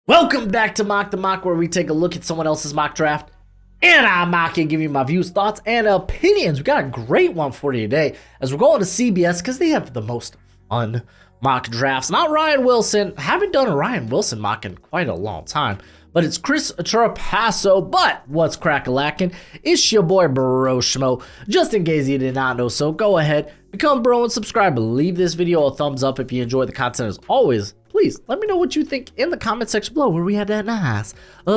Welcome back to Mock the Mock, where we take a look at someone else's mock draft and I mock it, give you my views, thoughts, and opinions. We got a great one for you today as we're going to CBS because they have the most fun mock drafts. Not Ryan Wilson. Haven't done a Ryan Wilson mock in quite a long time, but it's Chris Trapasso. But what's crack-a-lackin'? It's your boy Broshmo. Just in case you did not know, so go ahead, become bro and subscribe. Leave this video a thumbs up if you enjoy the content. As always, please let me know what you think in the comment section below, where we have that nice,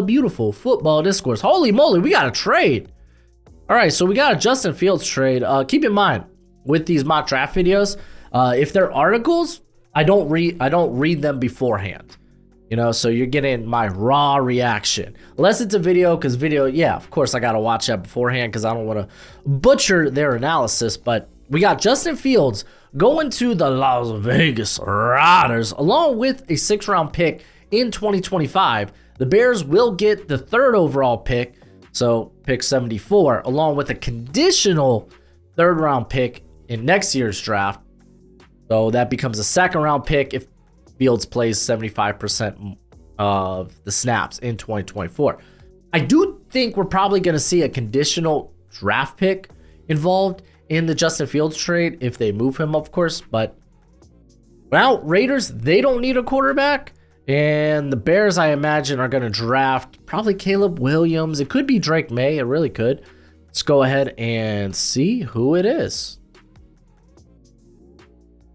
beautiful football discourse. Holy moly, we got a trade. All right, so we got a Justin Fields trade. Keep in mind with these mock draft videos, if they're articles, I don't read them beforehand. You know, so you're getting my raw reaction. Unless it's a video, because video, yeah, of course I gotta watch that beforehand because I don't want to butcher their analysis. But we got Justin Fields going to the Las Vegas Raiders along with a 6th-round pick in 2025. The Bears will get the 3rd overall pick, so pick 74, along with a conditional 3rd-round pick in next year's draft. So that becomes a 2nd-round pick if Fields plays 75% of the snaps in 2024. I do think we're probably going to see a conditional draft pick involved in the Justin Fields trade if they move him, of course. But now Raiders, they don't need a quarterback, and the Bears, I imagine, are going to draft probably Caleb Williams. It could be Drake May. It really could. Let's go ahead and see who it is.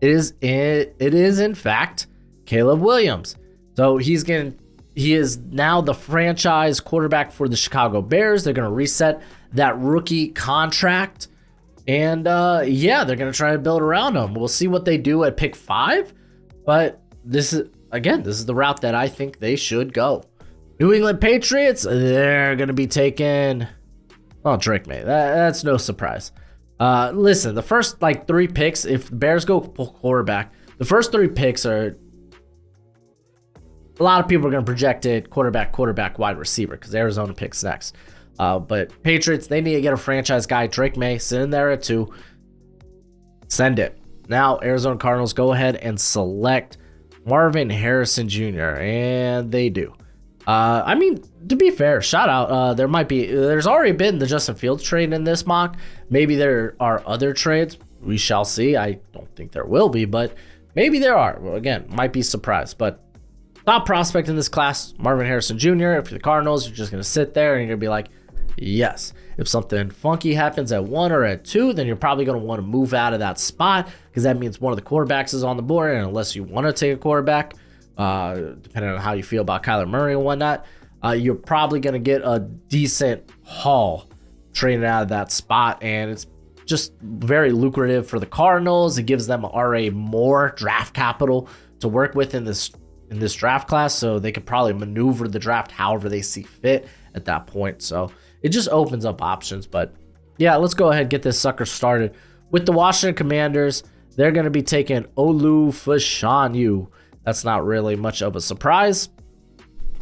It is in fact Caleb Williams. So he is now the franchise quarterback for the Chicago Bears. They're going to reset that rookie contract. And yeah, they're going to try to build around him. We'll see what they do at pick 5. But this is the route that I think they should go. New England Patriots, they're going to be taking, Drake May. That's no surprise. Listen, the first 3 picks, if the Bears go quarterback, the first 3 picks are, a lot of people are going to project it quarterback, wide receiver, because Arizona picks next. But Patriots, they need to get a franchise guy. Drake May, sitting there at 2. Send it. Now, Arizona Cardinals, go ahead and select Marvin Harrison Jr., and they do. I mean, to be fair, shout out. There's already been the Justin Fields trade in this mock. Maybe there are other trades. We shall see. I don't think there will be, but maybe there are. Well, again, might be surprised. But top prospect in this class, Marvin Harrison Jr. If you're the Cardinals, you're just going to sit there and you're going to be like, yes. If something funky happens at 1 or at 2, then you're probably going to want to move out of that spot because that means one of the quarterbacks is on the board. And unless you want to take a quarterback, depending on how you feel about Kyler Murray and whatnot, you're probably going to get a decent haul trading out of that spot. And it's just very lucrative for the Cardinals. It gives them already more draft capital to work with in this draft class, so they could probably maneuver the draft however they see fit at that point. So it just opens up options. But yeah, let's go ahead and get this sucker started with the Washington Commanders. They're going to be taking Olu Fashanu. That's not really much of a surprise.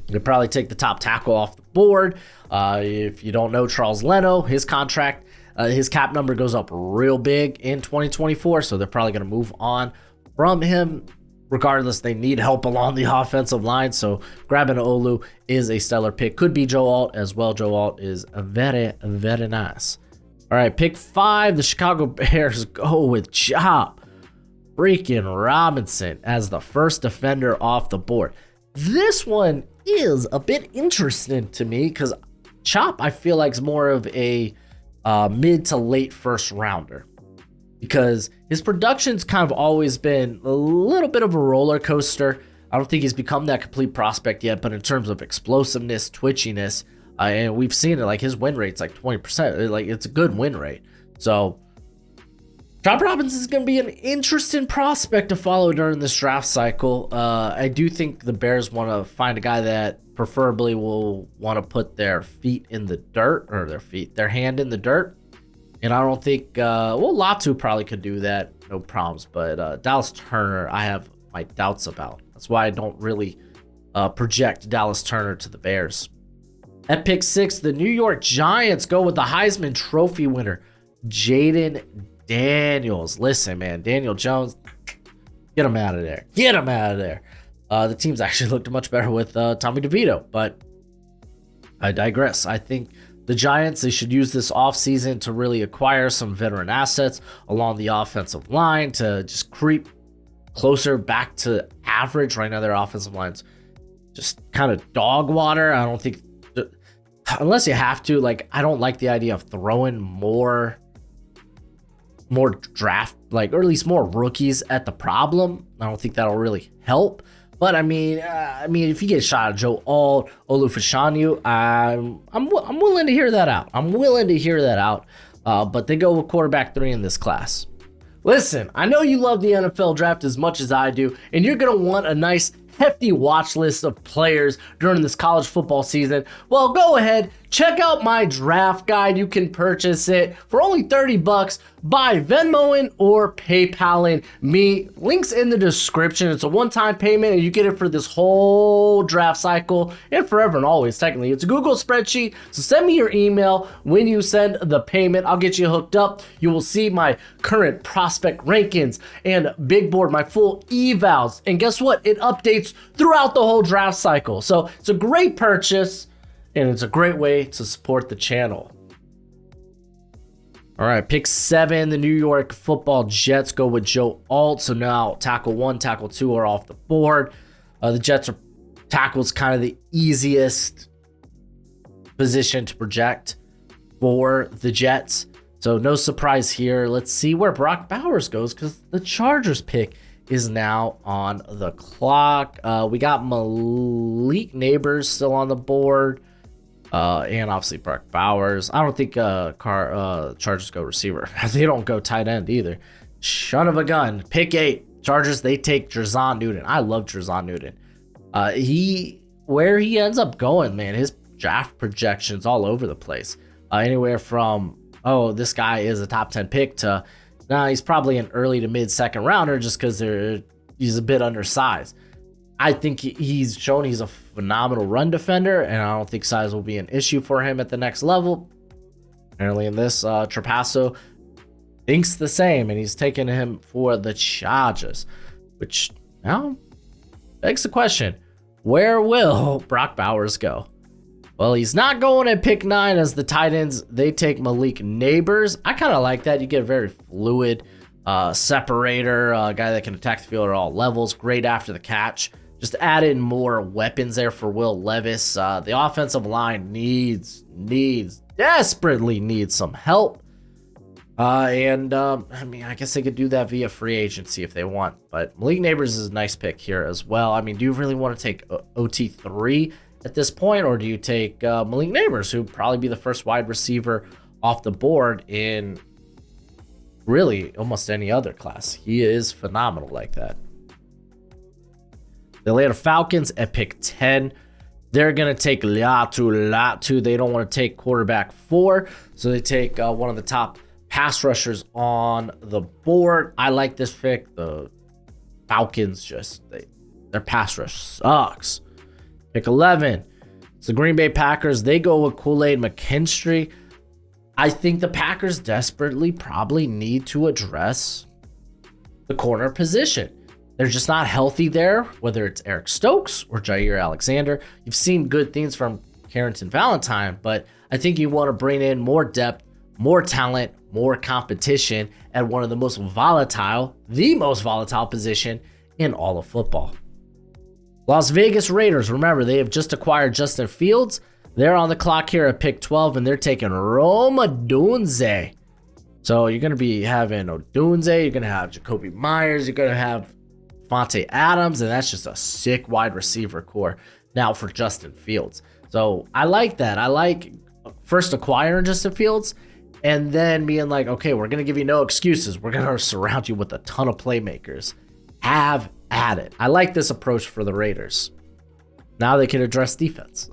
You'll probably take the top tackle off the board. If you don't know Charles Leno, his contract, his cap number goes up real big in 2024, so they're probably going to move on from him. Regardless, they need help along the offensive line, so grabbing Olu is a stellar pick. Could be Joe Alt as well. Joe Alt is very, very nice. All right, pick 5. The Chicago Bears go with Chop freaking Robinson as the first defender off the board. This one is a bit interesting to me because Chop, I feel like, is more of a mid to late first rounder, because his production's kind of always been a little bit of a roller coaster. I don't think he's become that complete prospect yet, but in terms of explosiveness, twitchiness, and we've seen it, like his win rate's like 20%. Like, it's a good win rate. So Chop Robinson is going to be an interesting prospect to follow during this draft cycle. I do think the Bears want to find a guy that preferably will want to put their feet in the dirt, or their hand in the dirt. And I don't think, Latu probably could do that, no problems. But Dallas Turner, I have my doubts about. That's why I don't really project Dallas Turner to the Bears. At pick 6, the New York Giants go with the Heisman Trophy winner, Jaden Daniels. Listen, man, Daniel Jones, get him out of there. Get him out of there. The teams actually looked much better with Tommy DeVito, but I digress. I think the Giants, they should use this offseason to really acquire some veteran assets along the offensive line to just creep closer back to average. Right now, their offensive line's just kind of dog water. I don't think, unless you have to, like, I don't like the idea of throwing more draft, like, or at least more rookies at the problem. I don't think that'll really help. But I mean, if you get a shot at Joe Alt, Olufashanyu, I'm willing to hear that out. But they go with quarterback 3 in this class. Listen, I know you love the NFL draft as much as I do, and you're gonna want a nice hefty watch list of players during this college football season. Well, go ahead, check out my draft guide. You can purchase it for only $30 by Venmoing or PayPaling me. Links in the description. It's a one-time payment and you get it for this whole draft cycle and forever and always. Technically, it's a Google spreadsheet. So send me your email when you send the payment. I'll get you hooked up. You will see my current prospect rankings and big board, my full evals. And guess what? It updates throughout the whole draft cycle. So it's a great purchase and it's a great way to support the channel. All right, pick 7, the New York Football Jets go with Joe Alt. So now tackle 1, tackle 2 are off the board. The Jets are tackles kind of the easiest position to project for the Jets. So no surprise here. Let's see where Brock Bowers goes because the Chargers pick is now on the clock. We got Malik Neighbors still on the board. And obviously Brock Bowers. I don't think Chargers go receiver. They don't go tight end either. Son of a gun. Pick 8. Chargers, they take Jerzon Newton. I love Jerzon Newton. Where he ends up going, man, his draft projections all over the place. Anywhere from, oh, this guy is a top 10 pick to, nah, he's probably an early to mid second rounder just because he's a bit undersized. I think he's shown he's a phenomenal run defender, and I don't think size will be an issue for him at the next level. Apparently in this, Trapasso thinks the same, and he's taking him for the Chargers, which now begs the question, where will Brock Bowers go? Well, he's not going at pick 9 as the tight ends. They take Malik Neighbors. I kind of like that. You get a very fluid separator, a guy that can attack the field at all levels. Great after the catch. Just add in more weapons there for Will Levis. The offensive line desperately needs some help. I mean, I guess they could do that via free agency if they want. But Malik Neighbors is a nice pick here as well. I mean, do you really want to take OT3 at this point? Or do you take Malik Neighbors, who would probably be the first wide receiver off the board in really almost any other class? He is phenomenal like that. The Atlanta Falcons at pick 10. They're going to take Latu. They don't want to take quarterback 4. So they take one of the top pass rushers on the board. I like this pick. The Falcons their pass rush sucks. Pick 11. It's the Green Bay Packers. They go with Kool-Aid McKinstry. I think the Packers desperately probably need to address the corner position. They're just not healthy there, whether it's Eric Stokes or Jair Alexander. You've seen good things from Carrington Valentine, but I think you want to bring in more depth, more talent, more competition at one of the most volatile position in all of football. Las Vegas Raiders, remember, they have just acquired Justin Fields. They're on the clock here at pick 12, and they're taking Rome Odunze. So you're going to be having Odunze, you're going to have Jacoby Myers, you're going to have Fonte Adams, and that's just a sick wide receiver core now for Justin Fields. So I like that. I like first acquiring Justin Fields and then being like, okay, we're going to give you no excuses. We're going to surround you with a ton of playmakers. Have at it. I like this approach for the Raiders. Now they can address defense.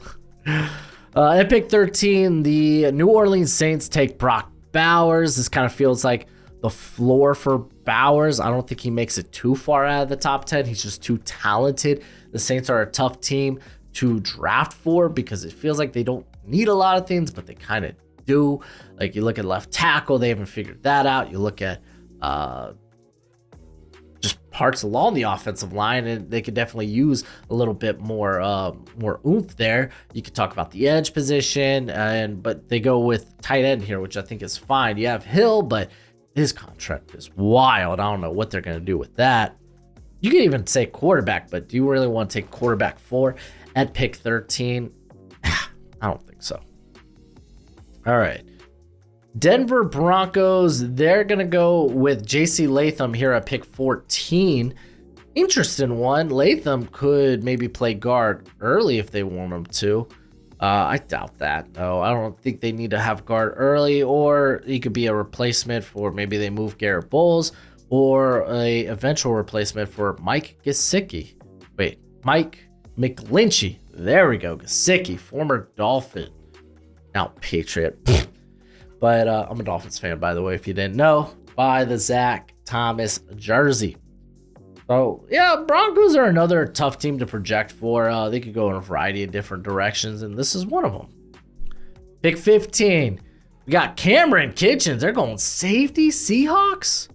At pick 13, the New Orleans Saints take Brock Bowers. This kind of feels like the floor for Bowers. I don't think he makes it too far out of the top 10. He's just too talented. The Saints are a tough team to draft for because it feels like they don't need a lot of things, but they kind of do. Like you look at left tackle, they haven't figured that out. You look at just parts along the offensive line, and they could definitely use a little bit more oomph there. You could talk about the edge position, but they go with tight end here, which I think is fine. You have Hill, but his contract is wild. I don't know what they're going to do with that. You can even say quarterback, but do you really want to take quarterback 4 at pick 13? I don't think so. All right. Denver Broncos, they're going to go with J.C. Latham here at pick 14. Interesting one. Latham could maybe play guard early if they want him to. I doubt that, though. I don't think they need to have guard early, or he could be a replacement for maybe they move Garrett Bowles, or a eventual replacement for Mike Gesicki. Wait, Mike McGlinchey. There we go. Gesicki, former Dolphin, now Patriot. But I'm a Dolphins fan, by the way, if you didn't know, by the Zach Thomas jersey. So, yeah, Broncos are another tough team to project for. They could go in a variety of different directions, and this is one of them. Pick 15. We got Cameron Kitchens. They're going safety Seahawks.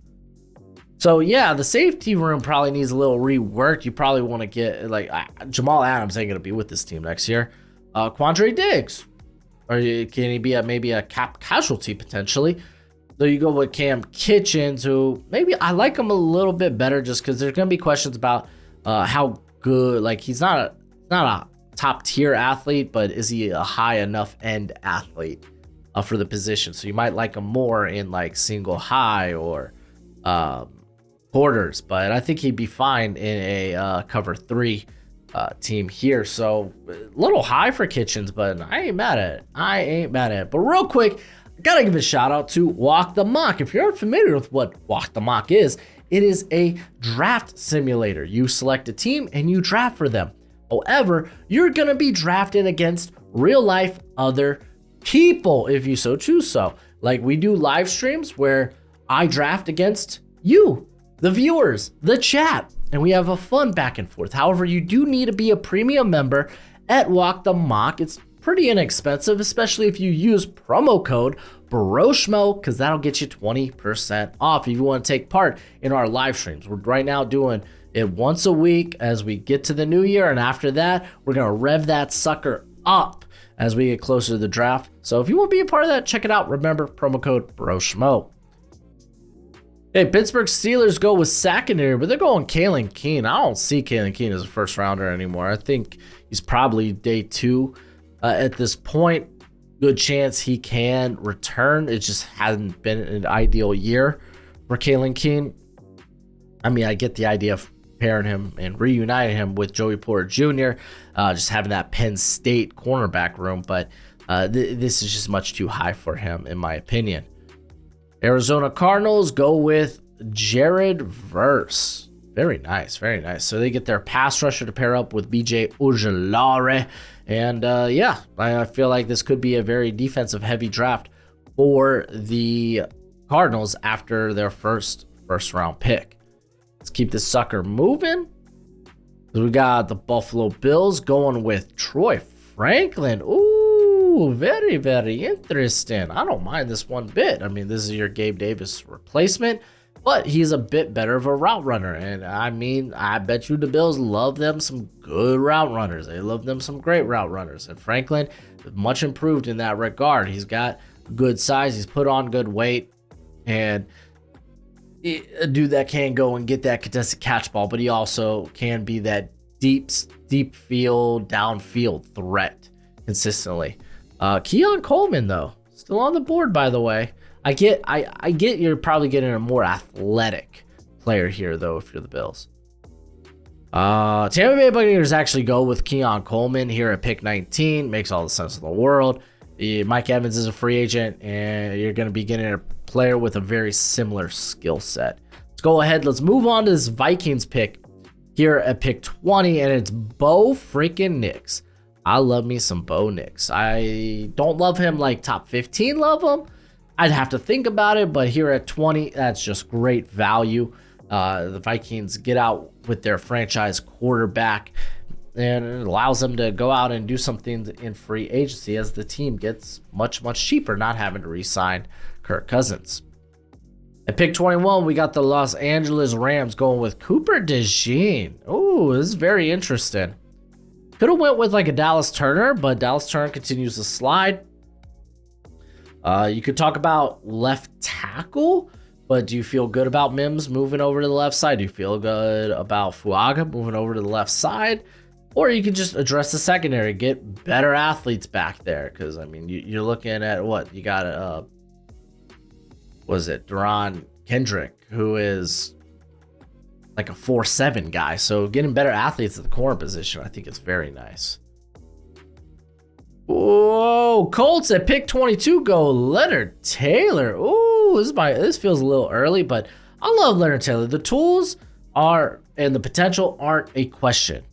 So, yeah, the safety room probably needs a little rework. You probably want to get, like, Jamal Adams ain't going to be with this team next year. Quandre Diggs. Or can he be maybe a cap casualty potentially? So you go with Cam Kitchens, who maybe I like him a little bit better just because there's going to be questions about how good, like he's not a top tier athlete, but is he a high enough end athlete for the position? So you might like him more in like single high or quarters, but I think he'd be fine in a cover 3 team here. So a little high for Kitchens, but I ain't mad at it. But real quick, I gotta give a shout out to Walk the Mock. If you're unfamiliar with what Walk the Mock is, it is a draft simulator. You select a team and you draft for them. However, you're gonna be drafting against real life other people if you so choose so. Like we do live streams where I draft against you, the viewers, the chat, and we have a fun back and forth. However, you do need to be a premium member at Walk the Mock. It's pretty inexpensive, especially if you use promo code Broshmo, because that'll get you 20% off if you want to take part in our live streams. We're right now doing it once a week as we get to the new year, and after that, we're going to rev that sucker up as we get closer to the draft. So if you want to be a part of that, check it out. Remember, promo code Broshmo. Hey, Pittsburgh Steelers go with secondary, but they're going Kalen Keene. I don't see Kalen Keene as a first rounder anymore. I think he's probably day 2 at this point. Good chance he can return. It just hasn't been an ideal year for Kalen Keene. I mean, I get the idea of pairing him and reuniting him with Joey Porter Jr., just having that Penn State cornerback room, but this is just much too high for him, in my opinion. Arizona Cardinals go with Jared Verse. Very nice, very nice. So they get their pass rusher to pair up with BJ Ojulari. And yeah, I feel like this could be a very defensive heavy draft for the Cardinals after their first round pick. Let's keep this sucker moving. We got the Buffalo Bills going with Troy Franklin. Ooh, very, very interesting. I don't mind this one bit. I mean, this is your Gabe Davis replacement, but he's a bit better of a route runner. And I mean, I bet you the Bills love them some good route runners. They love them some great route runners. And Franklin is much improved in that regard. He's got good size. He's put on good weight. And a dude that can go and get that contested catch ball, but he also can be that deep field, downfield threat consistently. Keon Coleman, though, still on the board, by the way. I get you're probably getting a more athletic player here, though, if you're the Bills. Tampa Bay Buccaneers actually go with Keon Coleman here at pick 19. Makes all the sense in the world. Mike Evans is a free agent, and you're going to be getting a player with a very similar skill set. Let's go ahead. Let's move on to this Vikings pick here at pick 20, and it's Bo freaking Nix. I love me some Bo Nix. I don't love him like top 15 love him. I'd have to think about it, but here at 20, that's just great value. The Vikings get out with their franchise quarterback, and it allows them to go out and do something in free agency as the team gets much, much cheaper, not having to re-sign Kirk Cousins. At pick 21, we got the Los Angeles Rams going with Cooper DeJean. Oh, this is very interesting. Could have went with like a Dallas Turner, but Dallas Turner continues to slide. You could talk about left tackle, but do you feel good about Mims moving over to the left side? Do you feel good about Fuaga moving over to the left side? Or you could just address the secondary, get better athletes back there. Because, I mean, you're looking at what? You got, Deron Kendrick, who is like a 4-7 guy. So getting better athletes at the corner position, I think is very nice. Whoa, Colts at pick 22 go Leonard Taylor. Ooh, this feels a little early, but I love Leonard Taylor. The tools are and the potential aren't a question.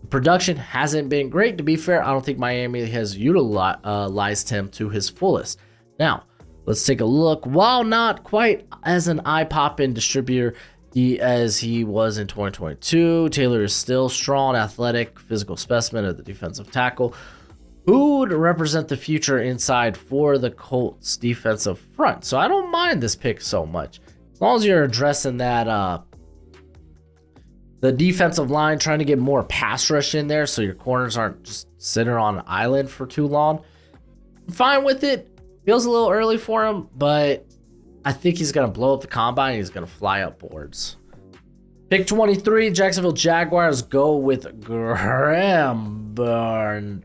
The production hasn't been great. To be fair, I don't think Miami has utilized him to his fullest. Now, let's take a look. While not quite as an eye-popping distributor as he was in 2022, Taylor is still strong, athletic, physical specimen of the defensive tackle who would represent the future inside for the Colts defensive front. So I don't mind this pick so much. As long as you're addressing that the defensive line, trying to get more pass rush in there so your corners aren't just sitting on an island for too long. I'm fine with it. Feels a little early for him, but I think he's going to blow up the combine and he's going to fly up boards. Pick 23, Jacksonville Jaguars go with Graham Barton.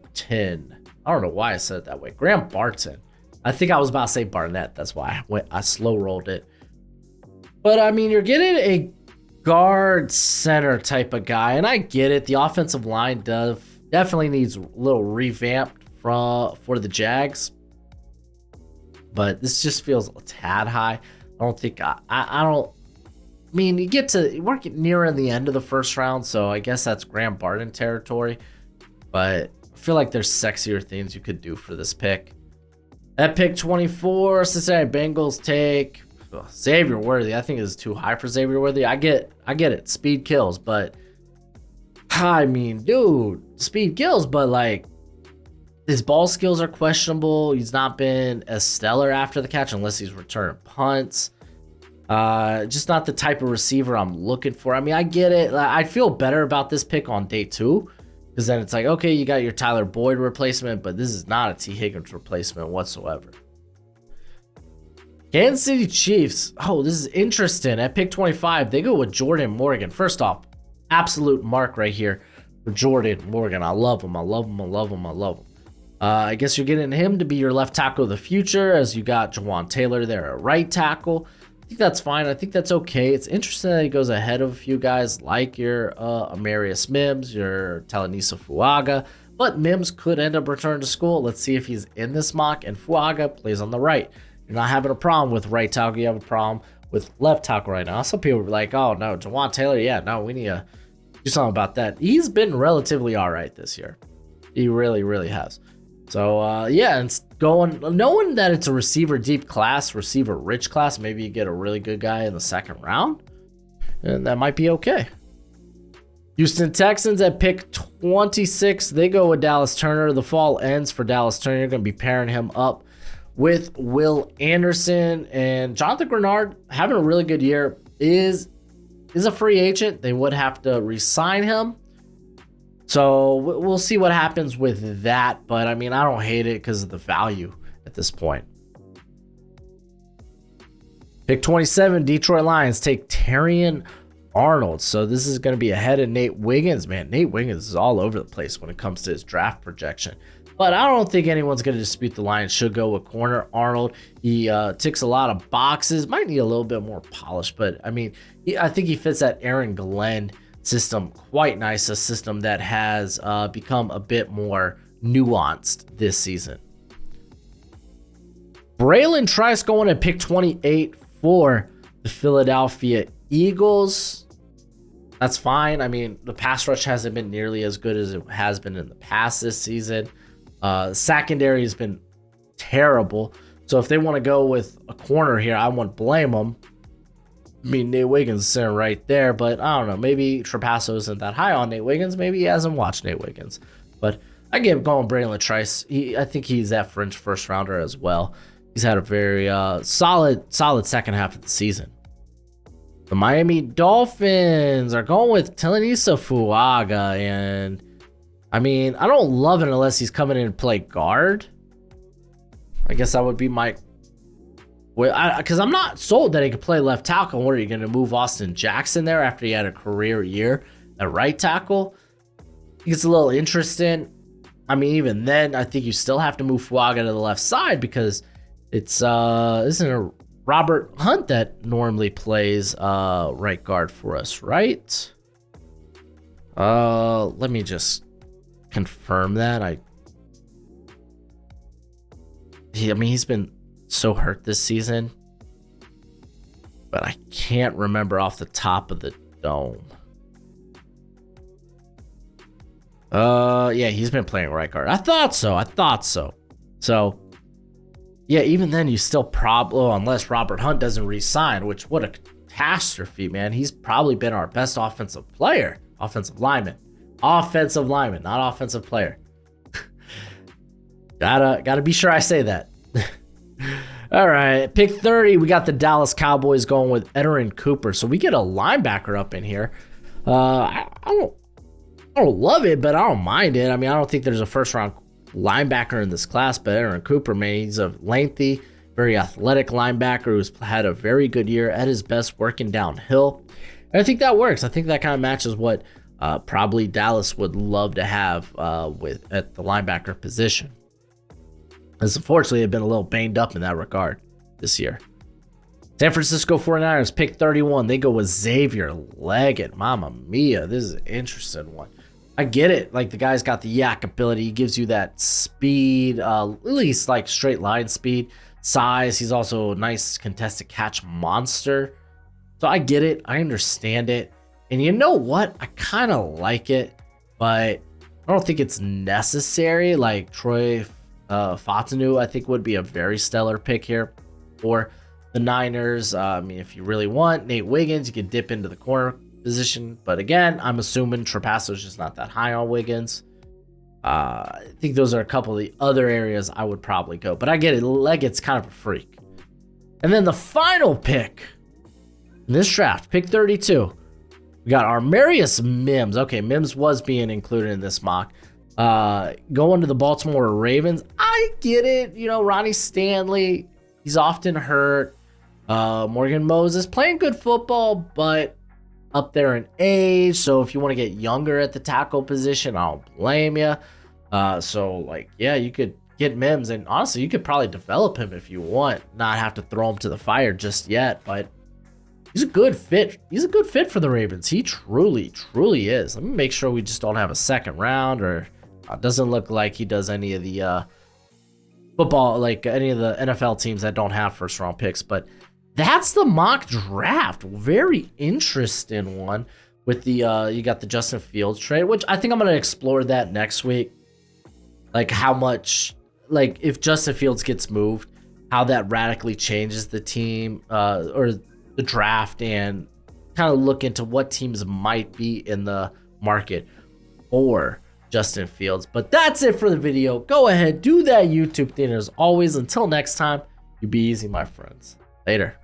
I don't know why I said it that way. Graham Barton. I think I was about to say Barnett. That's why I slow rolled it. But I mean, you're getting a guard center type of guy, and I get it. The offensive line definitely needs a little revamp for the Jags. But this just feels a tad high. I don't think I mean, we're getting nearer the end of the first round, so I guess that's Graham Barton territory. But I feel like there's sexier things you could do for this pick. At pick 24, Cincinnati Bengals take Xavier Worthy. I think it's too high for Xavier Worthy. I get it. Speed kills, but I mean, dude, speed kills, but like his ball skills are questionable. He's not been as stellar after the catch unless he's returning punts. Just not the type of receiver I'm looking for. I mean, I get it. I feel better about this pick on day 2 because then it's like, okay, you got your Tyler Boyd replacement, but this is not a T. Higgins replacement whatsoever. Kansas City Chiefs. Oh, this is interesting. At pick 25, they go with Jordan Morgan. First off, absolute mark right here for Jordan Morgan. I love him. I guess you're getting him to be your left tackle of the future as you got Jawan Taylor there at right tackle. I think that's fine. I think that's okay. It's interesting that he goes ahead of a few guys like your Amarius Mims, your Talanisa Fuaga, but Mims could end up returning to school. Let's see if he's in this mock, and Fuaga plays on the right. You're not having a problem with right tackle. You have a problem with left tackle right now. Some people are like, oh, no, Jawan Taylor, yeah, no, we need to do something about that. He's been relatively all right this year. He really, really has. So, yeah, and knowing that it's a receiver deep class, receiver rich class, maybe you get a really good guy in the second round, and that might be okay. Houston Texans at pick 26, they go with Dallas Turner. The fall ends for Dallas Turner. You're going to be pairing him up with Will Anderson, and Jonathan Grenard having a really good year is a free agent. They would have to re-sign him. So we'll see what happens with that. But I mean, I don't hate it because of the value at this point. Pick 27, Detroit Lions take Terrion Arnold. So this is going to be ahead of Nate Wiggins. Man, Nate Wiggins is all over the place when it comes to his draft projection. But I don't think anyone's going to dispute the Lions should go with corner Arnold. He ticks a lot of boxes. Might need a little bit more polish. But I mean, I think he fits that Aaron Glenn system quite nice, a system that has become a bit more nuanced this season. Braylon Trice going at pick 28 for the Philadelphia Eagles. That's fine. I mean, the pass rush hasn't been nearly as good as it has been in the past this season. Secondary has been terrible. So if they want to go with a corner here, I won't blame them. I mean, Nate Wiggins is sitting right there, but I don't know. Maybe Trapasso isn't that high on Nate Wiggins. Maybe he hasn't watched Nate Wiggins. But I get going Braylon Trice. I think he's that fringe first rounder as well. He's had a very solid second half of the season. The Miami Dolphins are going with Talanoa Fuaga, and I mean, I don't love it unless he's coming in to play guard. I guess that would be my... Because I'm not sold that he could play left tackle. What are you going to move Austin Jackson there after he had a career year at right tackle? It's a little interesting. I mean, even then, I think you still have to move Fuaga to the left side because it's isn't it Robert Hunt that normally plays right guard for us, right? Let me just confirm that. I mean, he's been so hurt this season, but I can't remember off the top of the dome. Yeah, he's been playing right guard. I thought so. So, yeah, even then, you still probably, unless Robert Hunt doesn't re-sign, which what a catastrophe, man. He's probably been our best offensive lineman, not offensive player. Gotta be sure I say that. All right, pick 30. We got the Dallas Cowboys going with Edgerrin Cooper. So we get a linebacker up in here. I don't love it, but I don't mind it. I mean, I don't think there's a first-round linebacker in this class, but Edgerrin Cooper, man, he's a lengthy, very athletic linebacker who's had a very good year at his best working downhill. And I think that works. I think that kind of matches what probably Dallas would love to have at the linebacker position. As unfortunately, they've been a little banged up in that regard this year. San Francisco 49ers pick 31. They go with Xavier Leggett. Mamma mia, this is an interesting one. I get it. Like, the guy's got the yak ability. He gives you that speed, at least like straight line speed, size. He's also a nice contested catch monster. So I get it. I understand it. And you know what? I kind of like it, but I don't think it's necessary. Like Troy Fautanu, I think, would be a very stellar pick here for the Niners. I mean, if you really want Nate Wiggins, you can dip into the corner position. But again, I'm assuming Trapasso's just not that high on Wiggins. I think those are a couple of the other areas I would probably go. But I get it. Leggett's kind of a freak. And then the final pick in this draft, pick 32. We got Armarius Mims. Okay, Mims was being included in this mock. Going to the Baltimore Ravens. I get it. You know, Ronnie Stanley, he's often hurt. Morgan Moses playing good football, but up there in age. So if you want to get younger at the tackle position, I don't blame you. So like, yeah, you could get Mims, and honestly, you could probably develop him if you want, not have to throw him to the fire just yet, but he's a good fit. He's a good fit for the Ravens. He truly is. Let me make sure we just don't have a second round, or doesn't look like he does any of the football, like any of the NFL teams that don't have first round picks. But that's the mock draft. Very interesting one with the you got the Justin Fields trade, which I think I'm going to explore that next week. Like how much, like if Justin Fields gets moved, how that radically changes the team or the draft, and kind of look into what teams might be in the market for Justin Fields. But that's it for the video. Go ahead, do that YouTube thing. As always, until next time, you be easy, my friends. Later.